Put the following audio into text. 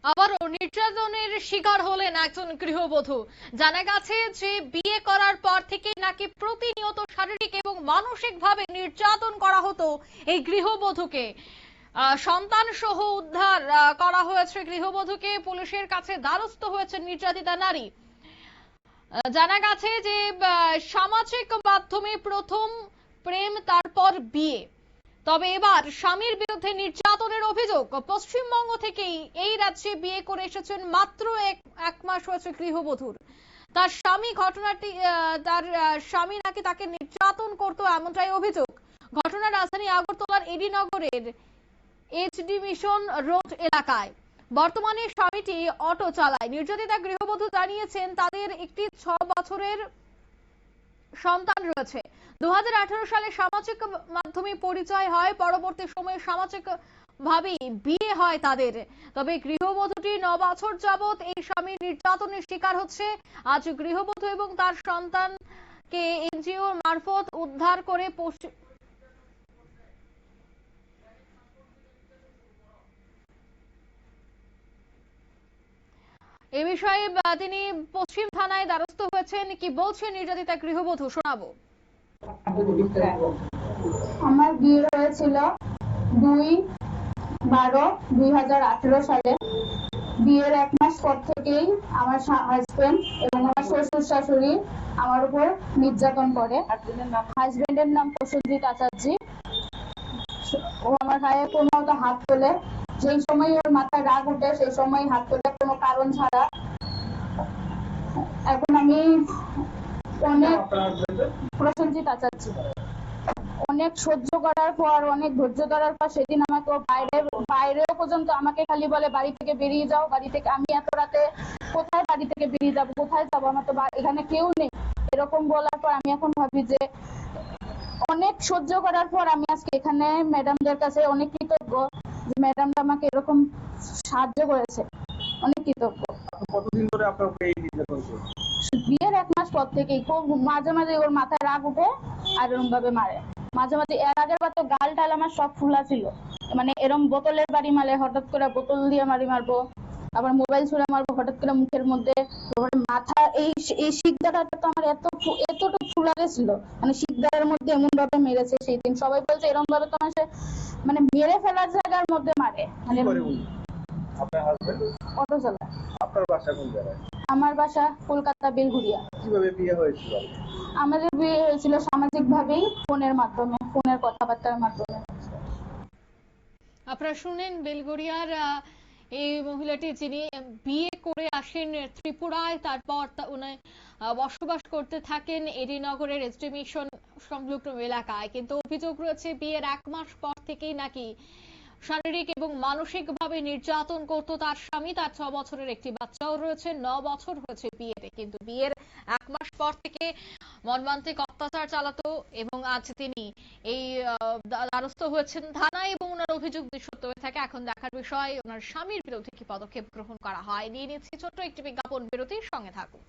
আবারও নির্যাতনের শিকার হলেন একজন গৃহবধূ। জানা গেছে যে বিয়ে করার পর থেকে নাকি প্রতিনিয়ত শারীরিক এবং মানসিকভাবে নির্যাতন করা হতো এই গৃহবধূকে। সন্তান সহ উদ্ধার করা হয়েছে গৃহবধূকে, পুলিশের কাছে দ্বারস্থ হয়েছে নির্যাতিতা নারী। জানা গেছে যে সামাজিক মাধ্যমে প্রথম প্রেম, তারপর বিয়ে। তবে এবার স্বামীর বিরুদ্ধে নির্যাতনের অভিযোগ। পশ্চিমবঙ্গ থেকেই এই রাজ্যে বিয়ে করে এসেছেন মাত্র এক মাস হয়েছে গৃহবধূর। তার স্বামী নাকি তাকে নির্যাতন করতো, এমনটাই অভিযোগ। ঘটনা রাজধানী আগরতলার এডি নগরের এইচডি মিশন রোড এলাকায়। বর্তমানে স্বামীটি অটো চালায়। নির্যাতিতা গৃহবধূ জানিয়েছেন তাদের একটি 6 বছরের সন্তান রয়েছে। 2018 সালে সামাজিক মাধ্যমে পরিচয় হয়, পরবর্তী সময়ে সামাজিক ভাবেই বিয়ে হয় তাদের। তবে গৃহবধূটি 9 বছর যাবৎ এই স্বামীর নির্যাতনের শিকার হচ্ছে। আজ গৃহবধূ এবং তার সন্তানকে এনজিও মারফত উদ্ধার করে এ বিষয়ে তিনি পশ্চিম থানায় দ্বারস্থ হয়েছেন। কি বলছেন নির্যাতিতা গৃহবধূ শোনাবো। আমার বিয়ে হয়েছিল 2/12/2018 সালে। বিয়ের 1 মাস পর থেকেই আমার হাজবেন্ড এবং আমার শ্বশুর শাশুড়ি আমার উপর নির্যাতন করে। হাজবেন্ডের নাম প্রসেনজিৎ আচার্য। ও আমার গায়ে কোনোমতো হাত তোলে, যেই সময় ওর মাথায় রাগ উঠে সেই সময় হাত তোলে কোনো কারণ ছাড়া। এখন আমি প্রসেনজিৎ আচার্য অনেক সহ্য করার পর, অনেক ধৈর্য ধরার পর সেদিন আমাকে বাইরেও পর্যন্ত আমাকে খালি বলে বাড়ি থেকে বেরিয়ে যাও, বাড়ি থেকে। আমি এত রাতে কোথায় বাড়ি থেকে বেরিয়ে যাবো, কোথায় যাবো, আমার তো এখানে কেউ নেই। এরকম বলার পর আমি এখন ভাবি যে অনেক সহ্য করার পর আমি আজকে এখানে ম্যাডামদের কাছে অনেক কৃতজ্ঞ যে ম্যাডামরা আমাকে এরকম সাহায্য করেছে, অনেক কৃতজ্ঞ। কতদিন ধরে আপনার এই নির্যাতন চলছে? বিয়ের 1 মাস পর থেকেই খুব মাঝে মাঝে ওর মাথায় রাগ উঠে আর এরকম ভাবে মারে। মাঝে মাঝে এর আগের বার তো গাল টাল আমার সব ফুলা ছিল, মানে এরকম বোতলের বাড়ি মারে, হঠাৎ করে বোতল দিয়ে মারবো, আবার মোবাইল ছুঁড়ে মারবো হঠাৎ করে মুখের মধ্যে। মাথা এই শিকদাটা তো আমার এতটুকু ফুলা গেছিল, মানে শিকদারের মধ্যে এমন ভাবে মেরেছে সেই দিন। সবাই বলছে এরকম ভাবে তোমার সে মানে মেরে ফেলার জায়গার মধ্যে মারে। মানে আপনার হাজবেন্ড অটো চালায়। আপনার বাসা কোন জায়গায়? আমার বাসা কলকাতা বেলঘুরিয়া। কিভাবে বিয়ে হয়েছিল? আমাদের বিয়ে হয়েছিল সামাজিক ভাবেই, ফোনের মাধ্যমে, ফোনের কথাবার্তার মাধ্যমে। আপনারা শুনেন বেলগড়িয়ার এই মহিলাটি, যিনি বিয়ে করে আসেন ত্রিপুরায়, তারপর উনি বসবাস করতে থাকেন এডি নগরের এসডি মিশন সংলগ্ন এলাকায়। কিন্তু অভিযোগ রয়েছে বিয়ের 1 মাস পর থেকেই নাকি শারীরিক এবং মানসিকভাবে নির্যাতন করতো তার স্বামী। তার 6 বছরের একটি বাচ্চাও রয়েছে, 9 বছর হয়েছে বিয়েতে। কিন্তু বিয়ের 1 মাস পর থেকে মর্মান্তিক অত্যাচার চালাতো এবং আজ তিনি এই দ্বারস্থ হয়েছেন থানায় এবং ওনার অভিযোগ সত্য হয়ে থাকে। এখন দেখার বিষয় ওনার স্বামীর বিরুদ্ধে কি পদক্ষেপ গ্রহণ করা হয়। নিয়ে নিচ্ছি ছোট্ট একটি বিজ্ঞাপন বিরতির সঙ্গে থাকুন।